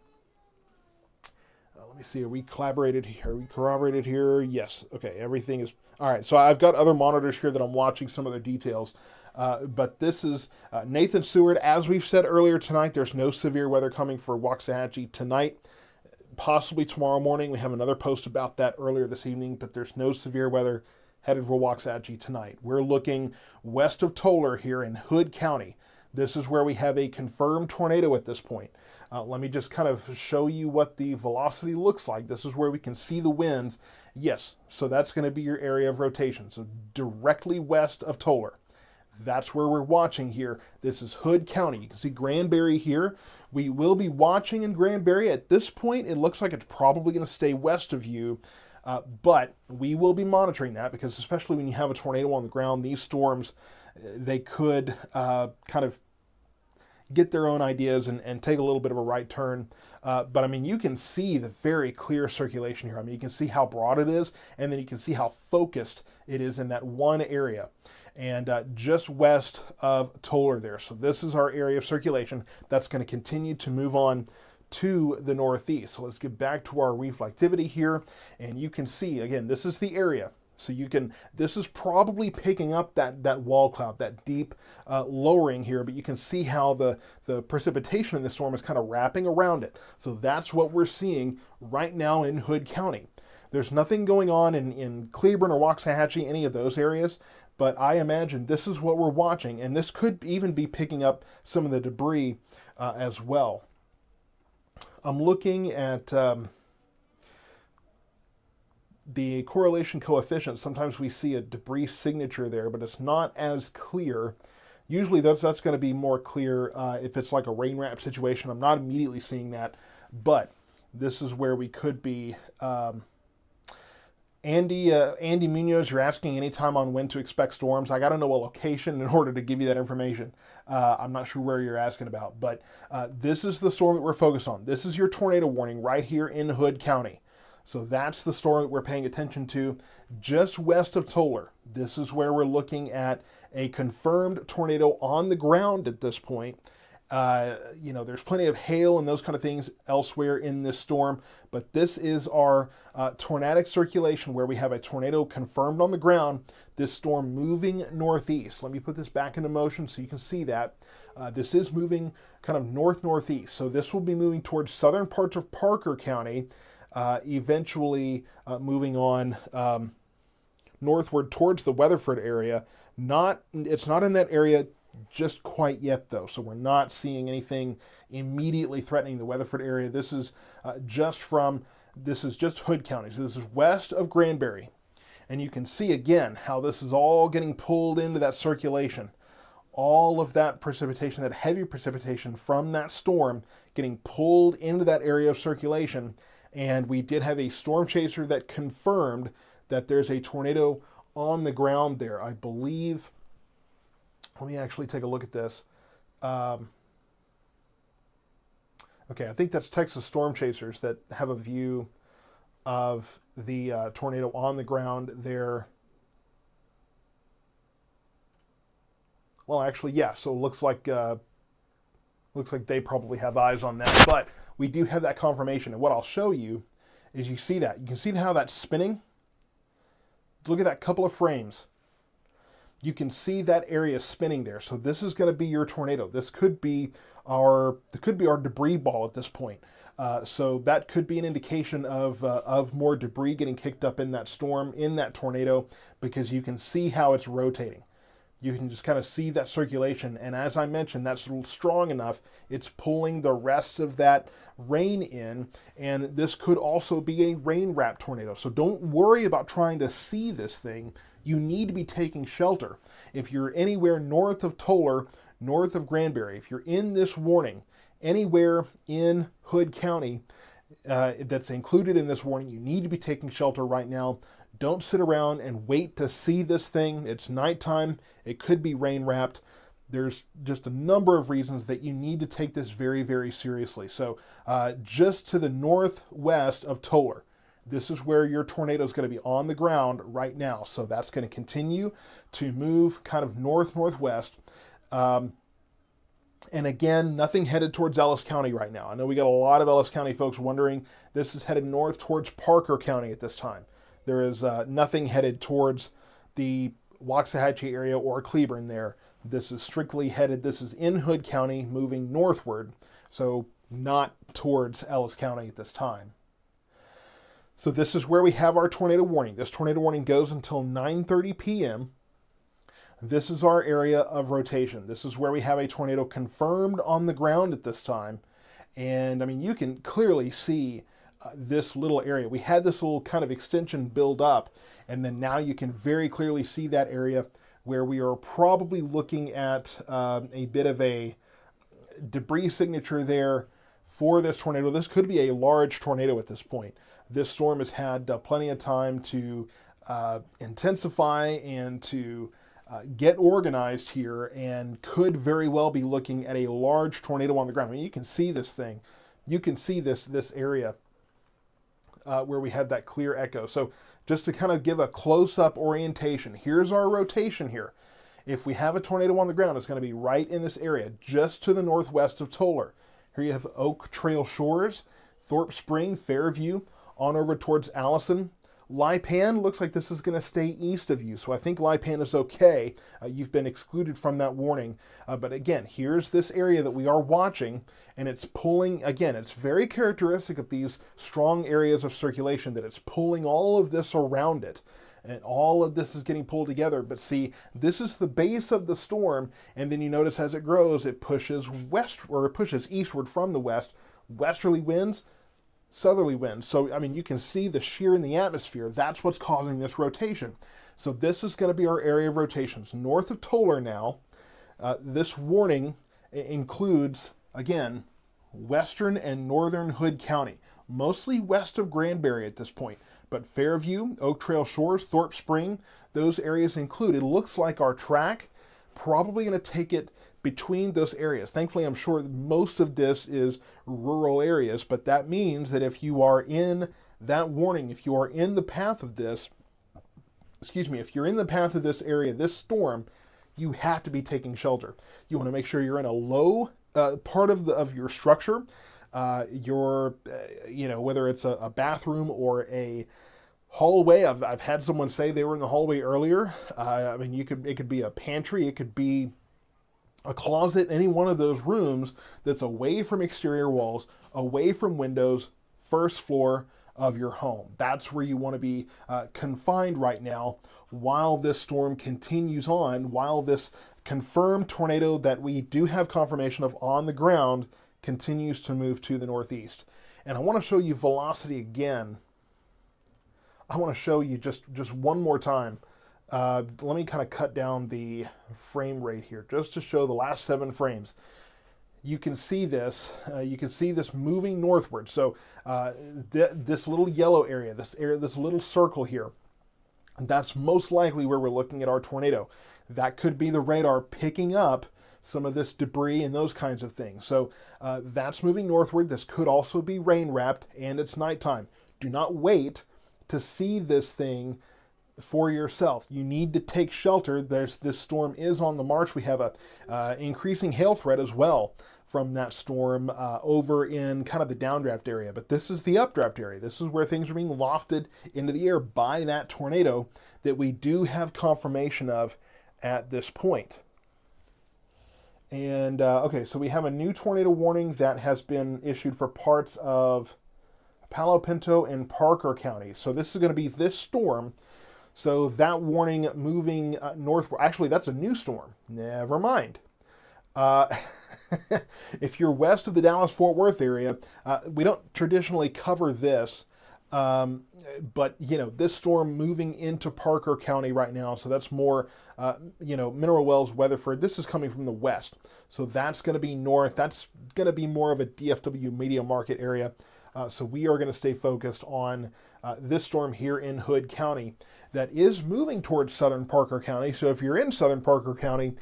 Let me see, are we corroborated here? Yes, okay, everything is, all right, so I've got other monitors here that I'm watching some of the details. But this is Nathan Seward. As we've said earlier tonight, there's no severe weather coming for Waxahachie tonight. Possibly tomorrow morning. We have another post about that earlier this evening, but there's no severe weather headed for Waxahachie tonight. We're looking west of Tolar here in Hood County. This is where we have a confirmed tornado at this point. Let me just kind of show you what the velocity looks like. This is where we can see the winds. Yes, so that's going to be your area of rotation. So directly west of Tolar. That's where we're watching here. This is Hood County. You can see Granbury here. We will be watching in Granbury. At this point, it looks like it's probably going to stay west of you, but we will be monitoring that because especially when you have a tornado on the ground, these storms, they could kind of get their own ideas and take a little bit of a right turn. But I mean, you can see the very clear circulation here. I mean, you can see how broad it is, and then you can see how focused it is in that one area. And just west of Tolar there. So this is our area of circulation that's going to continue to move on to the northeast. So let's get back to our reflectivity here. And you can see, again, this is the area. So you can, this is probably picking up that wall cloud, that deep lowering here, but you can see how the precipitation in the storm is kind of wrapping around it. So that's what we're seeing right now in Hood County. There's nothing going on in Cleburne or Waxahachie, any of those areas, but I imagine this is what we're watching, and this could even be picking up some of the debris as well. I'm looking at the correlation coefficient. Sometimes we see a debris signature there, but it's not as clear. Usually that's going to be more clear if it's like a rain wrap situation. I'm not immediately seeing that, but this is where we could be. Andy Munoz, you're asking anytime on when to expect storms. I got to know a location in order to give you that information. I'm not sure where you're asking about, but this is the storm that we're focused on. This is your tornado warning right here in Hood County. So that's the storm that we're paying attention to just west of Toller. This is where we're looking at a confirmed tornado on the ground at this point. There's plenty of hail and those kind of things elsewhere in this storm, but this is our tornadic circulation where we have a tornado confirmed on the ground, this storm moving northeast. Let me put this back into motion so you can see that. This is moving kind of north-northeast, so this will be moving towards southern parts of Parker County, eventually moving on northward towards the Weatherford area. It's not in that area just quite yet, though, so we're not seeing anything immediately threatening the Weatherford area. This is just Hood County, so this is west of Granbury, and you can see again how this is all getting pulled into that circulation. All of that precipitation, that heavy precipitation from that storm, getting pulled into that area of circulation, and we did have a storm chaser that confirmed that there's a tornado on the ground there. I believe. Let me actually take a look at this. Okay, I think that's Texas Storm Chasers that have a view of the tornado on the ground there. Well, actually, yeah. So it looks like they probably have eyes on that. But we do have that confirmation, and what I'll show you is you see that. You can see how that's spinning. Look at that couple of frames. You can see that area spinning there. So this is going to be your tornado. This could be our debris ball at this point. So that could be an indication of more debris getting kicked up in that storm, in that tornado, because you can see how it's rotating. You can just kind of see that circulation. And as I mentioned, that's strong enough. It's pulling the rest of that rain in. And this could also be a rain-wrapped tornado. So don't worry about trying to see this thing. You need to be taking shelter. If you're anywhere north of Toller, north of Granbury, if you're in this warning, anywhere in Hood County that's included in this warning, you need to be taking shelter right now. Don't sit around and wait to see this thing. It's nighttime. It could be rain wrapped. There's just a number of reasons that you need to take this very, very seriously. So just to the northwest of Toller, this is where your tornado is going to be on the ground right now. So that's going to continue to move kind of north-northwest. And again, nothing headed towards Ellis County right now. I know we got a lot of Ellis County folks wondering. This is headed north towards Parker County at this time. There is nothing headed towards the Waxahachie area or Cleburne there. This is strictly headed, this is in Hood County moving northward, so not towards Ellis County at this time. So this is where we have our tornado warning. This tornado warning goes until 9:30 p.m. This is our area of rotation. This is where we have a tornado confirmed on the ground at this time. And I mean, you can clearly see this little area. We had this little kind of extension build up, and then now you can very clearly see that area where we are probably looking at a bit of a debris signature there for this tornado. This could be a large tornado at this point. This storm has had plenty of time to intensify and to get organized here, and could very well be looking at a large tornado on the ground. I mean, you can see this thing. You can see this area where we have that clear echo. So just to kind of give a close-up orientation, here's our rotation here. If we have a tornado on the ground, it's going to be right in this area, just to the northwest of Toller. Here you have Oak Trail Shores, Thorpe Spring, Fairview, on over towards Allison. Lipan looks like this is going to stay east of you, so I think Lipan is okay. You've been excluded from that warning. But again, here's this area that we are watching, and it's pulling, again, it's very characteristic of these strong areas of circulation that it's pulling all of this around it. And all of this is getting pulled together. But see, this is the base of the storm, and then you notice as it grows, it pushes west, or it pushes eastward from the west. Westerly winds, southerly winds. So, I mean, you can see the shear in the atmosphere. That's what's causing this rotation. So this is going to be our area of rotations. North of Toller now, this warning includes, again, western and northern Hood County, mostly west of Granbury at this point. But Fairview, Oak Trail Shores, Thorpe Spring, those areas included. Looks like our track probably going to take it between those areas. Thankfully, I'm sure most of this is rural areas, but that means that if you are in that warning, if you are in the path of this, if you're in the path of this area, this storm, you have to be taking shelter. You want to make sure you're in a low part of your structure. Whether it's a bathroom or a hallway. I've had someone say they were in the hallway earlier. It could be a pantry, it could be a closet, any one of those rooms that's away from exterior walls, away from windows, first floor of your home. That's where you want to be confined right now while this storm continues on, while this confirmed tornado that we do have confirmation of on the ground continues to move to the northeast. And I want to show you velocity again. I want to show you just one more time. Let me kind of cut down the frame rate here just to show the last 7 frames. You can see this. You can see this moving northward. So this little yellow area, this little circle here, that's most likely where we're looking at our tornado. That could be the radar picking up some of this debris and those kinds of things. So that's moving northward. This could also be rain wrapped, and it's nighttime. Do not wait to see this thing for yourself. You need to take shelter. This storm is on the march. We have a increasing hail threat as well from that storm over in kind of the downdraft area. But this is the updraft area. This is where things are being lofted into the air by that tornado that we do have confirmation of at this point. And okay, so we have a new tornado warning that has been issued for parts of Palo Pinto and Parker counties. So this is going to be this storm. So that warning moving northward. Actually, that's a new storm. Never mind. If you're west of the Dallas-Fort Worth area, we don't traditionally cover this. But, this storm moving into Parker County right now, so that's more, Mineral Wells, Weatherford. This is coming from the west. So that's going to be north. That's going to be more of a DFW media market area. So we are going to stay focused on this storm here in Hood County that is moving towards southern Parker County. So if you're in southern Parker County,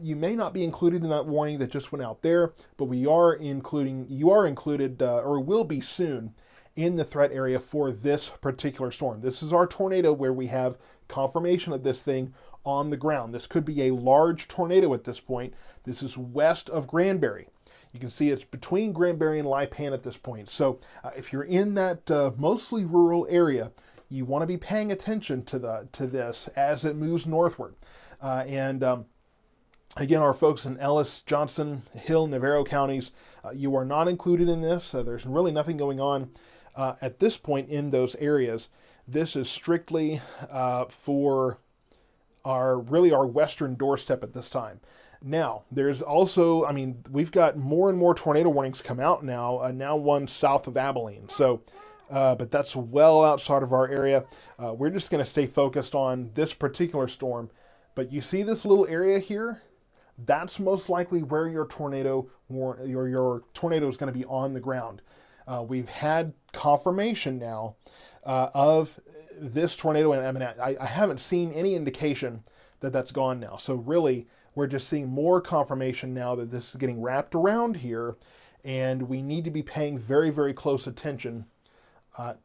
you may not be included in that warning that just went out there, but you are included or will be soon in the threat area for this particular storm. This is our tornado where we have confirmation of this thing on the ground. This could be a large tornado at this point. This is west of Granbury. You can see it's between Granbury and Lipan at this point. So if you're in that mostly rural area, you want to be paying attention to this as it moves northward. Again, our folks in Ellis, Johnson, Hill, Navarro counties, you are not included in this. There's really nothing going on at this point in those areas. This is strictly for our western doorstep at this time. Now, there's also, we've got more and more tornado warnings come out now, now one south of Abilene. So, but that's well outside of our area. We're just going to stay focused on this particular storm. But you see this little area here? That's most likely where your tornado is going to be on the ground. We've had confirmation now of this tornado, and I haven't seen any indication that that's gone now. So really, we're just seeing more confirmation now that this is getting wrapped around here, and we need to be paying very, very close attention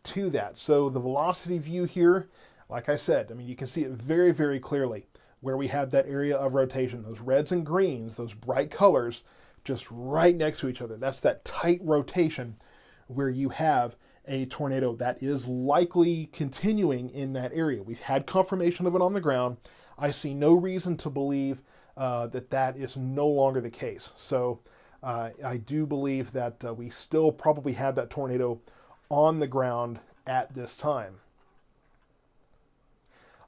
to that. So the velocity view here, like I said, you can see it very, very clearly where we have that area of rotation, those reds and greens, those bright colors, just right next to each other. That's that tight rotation where you have a tornado that is likely continuing in that area. We've had confirmation of it on the ground. I see no reason to believe that is no longer the case. So I do believe that we still probably have that tornado on the ground at this time.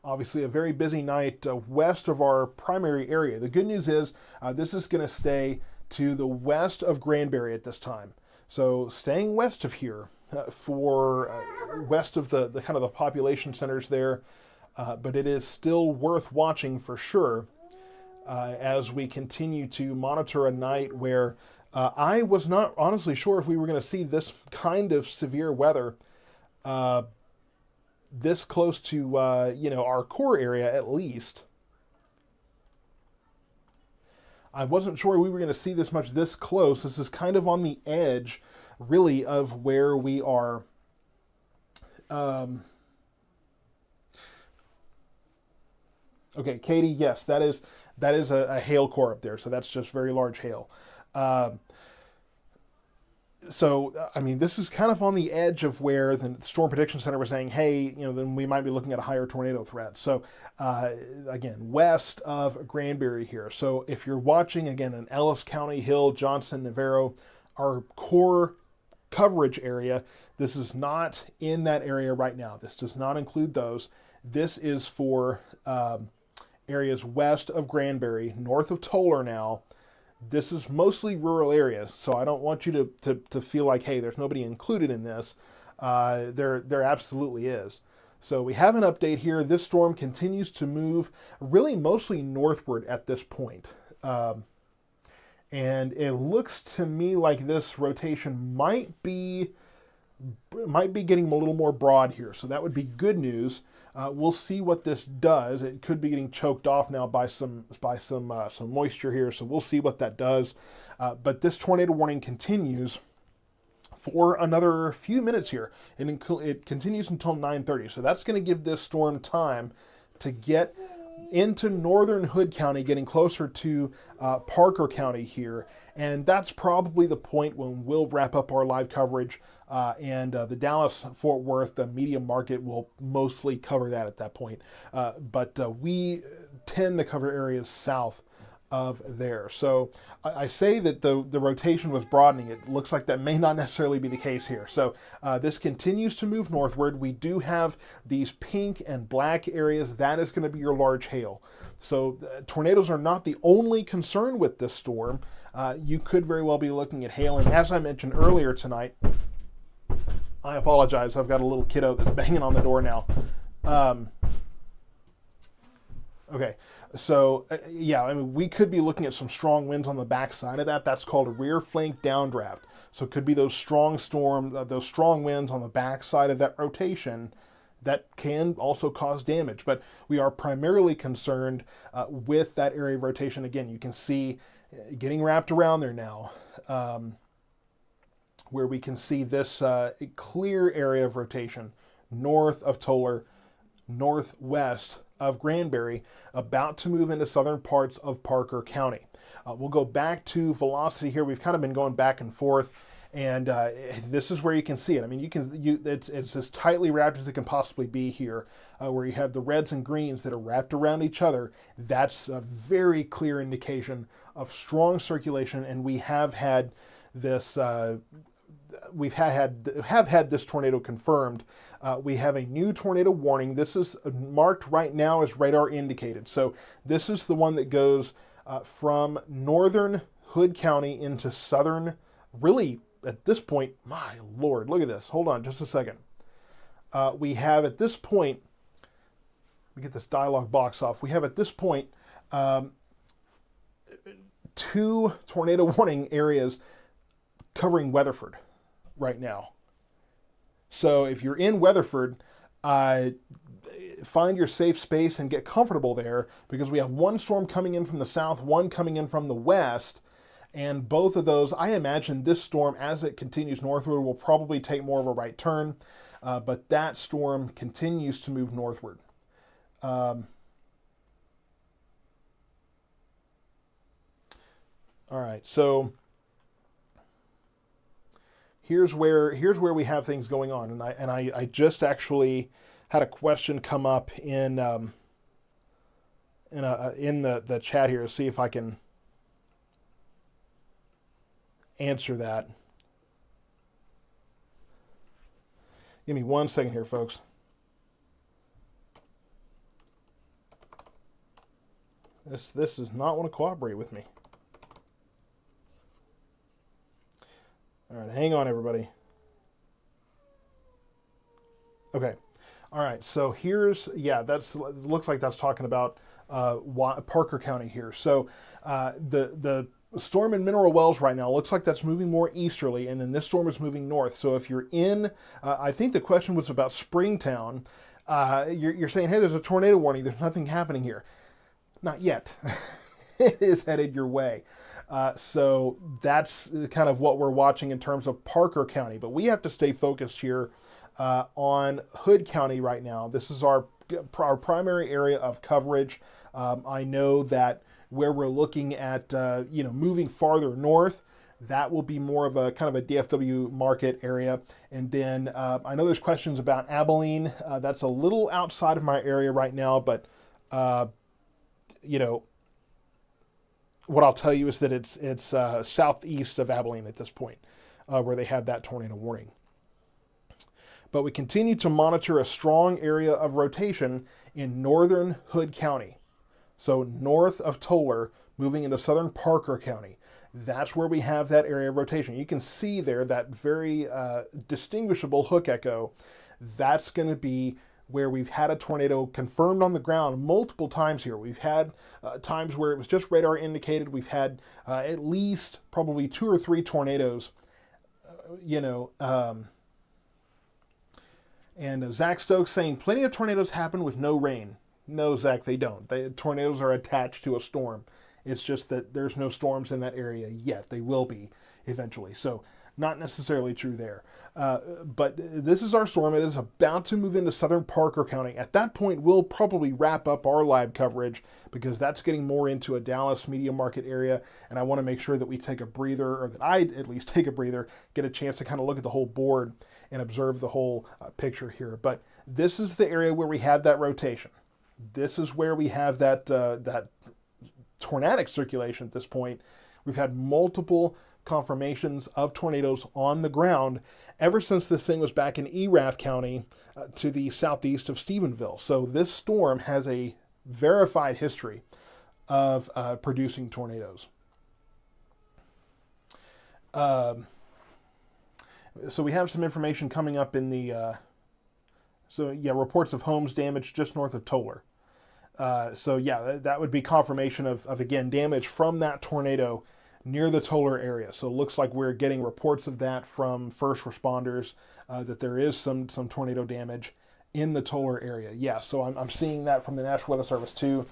Obviously a very busy night west of our primary area. The good news is this is going to stay to the west of Granbury at this time. So staying west of here for west of the kind of the population centers there, but it is still worth watching for sure as we continue to monitor a night where I was not honestly sure if we were going to see this kind of severe weather this close to our core area at least. I wasn't sure we were going to see this close. This is kind of on the edge, really, of where we are Okay, Katie, yes, that is a hail core up there, so that's just very large hail. Um, I mean, this is kind of on the edge of where the Storm Prediction Center was saying, hey, then we might be looking at a higher tornado threat. So, uh, again, west of Granbury here. So, if you're watching, again, in Ellis County, Hill, Johnson, Navarro, our core coverage area, this is not in that area right now. This does not include those. This is for areas west of Granbury, north of Toller now. This is mostly rural areas, so I don't want you to feel like, hey, there's nobody included in this. There absolutely is. So we have an update here. This storm continues to move really mostly northward at this point. And it looks to me like this rotation might be getting a little more broad here, so that would be good news. We'll see what this does. It could be getting choked off now by some moisture here, so we'll see what that does. But this tornado warning continues for another few minutes here, and it continues until 9:30. So that's going to give this storm time to get into northern Hood County, getting closer to Parker County here. And that's probably the point when we'll wrap up our live coverage. And the Dallas-Fort Worth, the medium market, will mostly cover that at that point. But we tend to cover areas south of there. So I say that the rotation was broadening. It looks like that may not necessarily be the case here. So this continues to move northward. We do have these pink and black areas. That is going to be your large hail. So tornadoes are not the only concern with this storm. You could very well be looking at hail. And as I mentioned earlier tonight, I apologize. I've got a little kiddo that's banging on the door now. Okay, so yeah, I mean, we could be looking at some strong winds on the backside of that. That's called a rear flank downdraft. So it could be those strong those strong winds on the backside of that rotation that can also cause damage. But we are primarily concerned with that area of rotation. Again, you can see getting wrapped around there now, where we can see this clear area of rotation north of Toller, northwest of Granbury, about to move into southern parts of Parker County. We'll go back to velocity here. We've kind of been going back and forth, and this is where you can see it. I mean, it's as tightly wrapped as it can possibly be here, where you have the reds and greens that are wrapped around each other. That's a very clear indication of strong circulation, and we have had this. Have had this tornado confirmed. We have a new tornado warning. This is marked right now as radar indicated. So this is the one that goes from northern Hood County into southern, really at this point, my Lord, look at this. Hold on just a second. We have at this point, let me get this dialog box off. We have at this point 2 tornado warning areas covering Weatherford right now. So if you're in Weatherford, find your safe space and get comfortable there, because we have one storm coming in from the south, one coming in from the west, and both of those, I imagine this storm, as it continues northward, will probably take more of a right turn, but that storm continues to move northward. All right, so here's where we have things going on, and I just actually had a question come up in the chat here to see if I can answer that. Give me 1 second here, folks. This does not want to cooperate with me. All right, hang on, everybody. Okay. All right, so here's, looks like that's talking about Parker County here. So the storm in Mineral Wells right now looks like that's moving more easterly, and then this storm is moving north. So if you're in, I think the question was about Springtown. You're saying, hey, there's a tornado warning. There's nothing happening here. Not yet. It is headed your way. So that's kind of what we're watching in terms of Parker County. But we have to stay focused here on Hood County right now. This is our primary area of coverage. I know that where we're looking at, moving farther north, that will be more of a kind of a DFW market area. And then I know there's questions about Abilene. That's a little outside of my area right now, but what I'll tell you is that it's southeast of Abilene at this point, where they have that tornado warning. But we continue to monitor a strong area of rotation in northern Hood County. So north of Tolar, moving into southern Parker County. That's where we have that area of rotation. You can see there that very distinguishable hook echo. That's going to be where we've had a tornado confirmed on the ground multiple times here. We've had times where it was just radar indicated. We've had at least probably 2 or 3 tornadoes, and Zach Stokes saying plenty of tornadoes happen with no rain. No, Zach, they don't. Tornadoes are attached to a storm. It's just that there's no storms in that area yet. They will be eventually. So not necessarily true there. But this is our storm. It is about to move into southern Parker County. At that point, we'll probably wrap up our live coverage because that's getting more into a Dallas media market area. And I want to make sure that we take a breather, or that I at least take a breather, get a chance to kind of look at the whole board and observe the whole picture here. But this is the area where we have that rotation. This is where we have that tornadic circulation at this point. We've had multiple confirmations of tornadoes on the ground ever since this thing was back in Erath County to the southeast of Stephenville. So this storm has a verified history of producing tornadoes. So we have some information coming up in the, reports of homes damaged just north of Tolar. That would be confirmation of again, damage from that tornado near the Tolar area. So it looks like we're getting reports of that from first responders, that there is some tornado damage in the Tolar area. Yeah, so I'm seeing that from the National Weather Service too.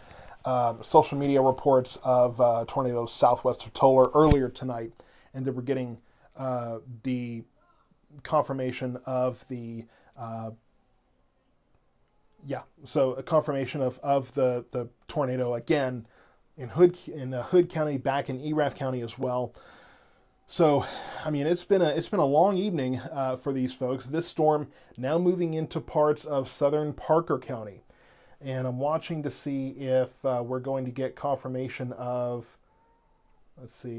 Social media reports of tornadoes southwest of Tolar earlier tonight, and then we're getting the confirmation of the so a confirmation of the tornado again in Hood County, back in Erath County as well. So, I mean, it's been a long evening for these folks. This storm now moving into parts of southern Parker County, and I'm watching to see if we're going to get confirmation of,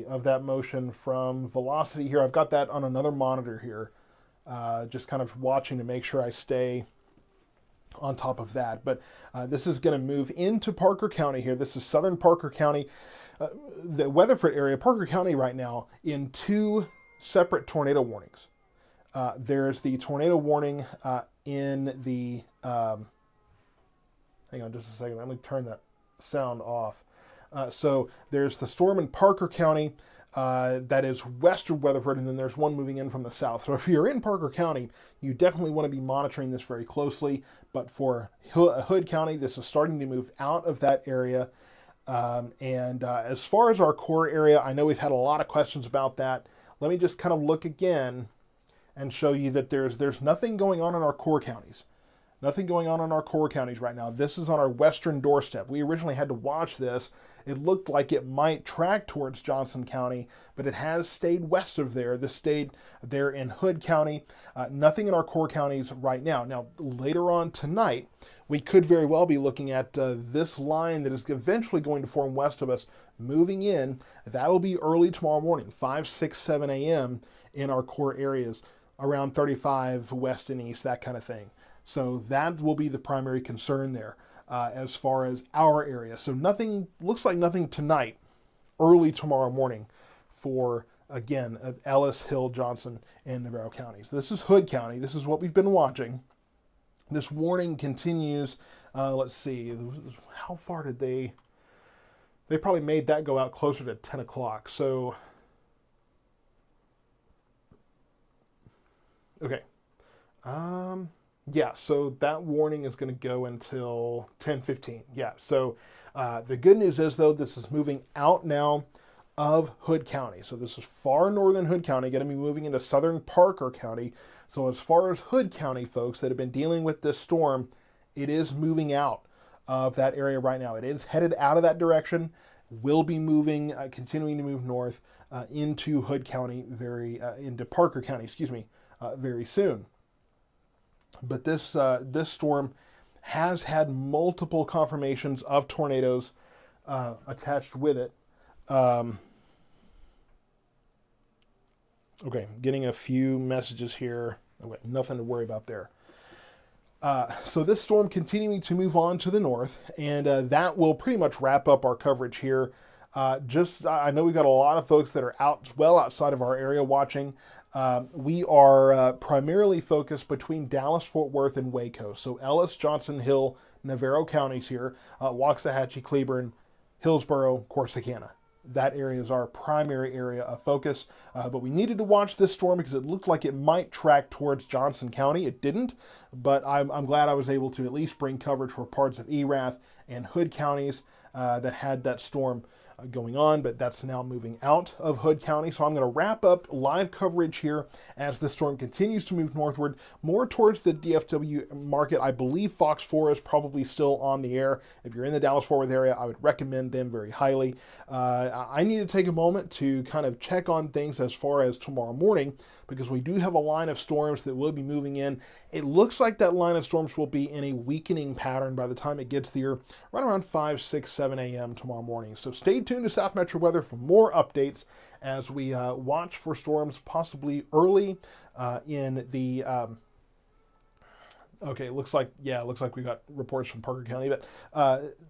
of that motion from velocity here. I've got that on another monitor here, just kind of watching to make sure I stay on top of that. But this is going to move into Parker County here. This is southern Parker County, the Weatherford area, Parker County right now in 2 separate tornado warnings. There's the tornado warning in the, hang on just a second, let me turn that sound off. So there's the storm in Parker County that is west of Weatherford, and then there's one moving in from the south. So if you're in Parker County, you definitely want to be monitoring this very closely. But for Hood County, this is starting to move out of that area. As far as our core area, I know we've had a lot of questions about that. Let me just kind of look again and show you that there's nothing going on in our core counties. Nothing going on in our core counties right now. This is on our western doorstep. We originally had to watch this. It looked like it might track towards Johnson County, but it has stayed west of there. This stayed there in Hood County. Nothing in our core counties right now. Now, later on tonight, we could very well be looking at this line that is eventually going to form west of us, moving in. That'll be early tomorrow morning, 5, 6, 7 a.m. in our core areas, around 35 west and east, that kind of thing. So that will be the primary concern there as far as our area. So nothing, looks like nothing tonight, early tomorrow morning for, again, Ellis, Hill, Johnson, and Navarro counties. This is Hood County. This is what we've been watching. This warning continues. Let's see, how far did they probably made that go out closer to 10 o'clock. So, okay. Yeah, so that warning is going to go until 10:15. Yeah, so the good news is, though, this is moving out now of Hood County. So this is far northern Hood County, going to be moving into southern Parker County. So as far as Hood County folks that have been dealing with this storm, it is moving out of that area right now. It is headed out of that direction, will be moving, continuing to move north into Hood County, into Parker County, excuse me, very soon. But this storm has had multiple confirmations of tornadoes attached with it. Okay, getting a few messages here. Okay, nothing to worry about there. So this storm continuing to move on to the north, and that will pretty much wrap up our coverage here. I know we've got a lot of folks that are well outside of our area watching. We are primarily focused between Dallas, Fort Worth, and Waco. So Ellis, Johnson, Hill, Navarro counties here, Waxahachie, Cleburne, Hillsborough, Corsicana. That area is our primary area of focus, but we needed to watch this storm because it looked like it might track towards Johnson County. It didn't, but I'm glad I was able to at least bring coverage for parts of Erath and Hood counties that had that storm going on, but that's now moving out of Hood County. So I'm going to wrap up live coverage here as the storm continues to move northward, more towards the DFW market. I believe Fox 4 is probably still on the air. If you're in the Dallas-Fort Worth area, I would recommend them very highly. I need to take a moment to kind of check on things as far as tomorrow morning, because we do have a line of storms that will be moving in. It looks like that line of storms will be in a weakening pattern by the time it gets there, right around 5, 6, 7 a.m. tomorrow morning. So stay tuned to South Metro Weather for more updates as we watch for storms possibly early in the... Okay, looks like we got reports from Parker County, but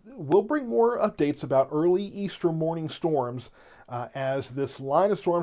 we'll bring more updates about early Easter morning storms as this line of storms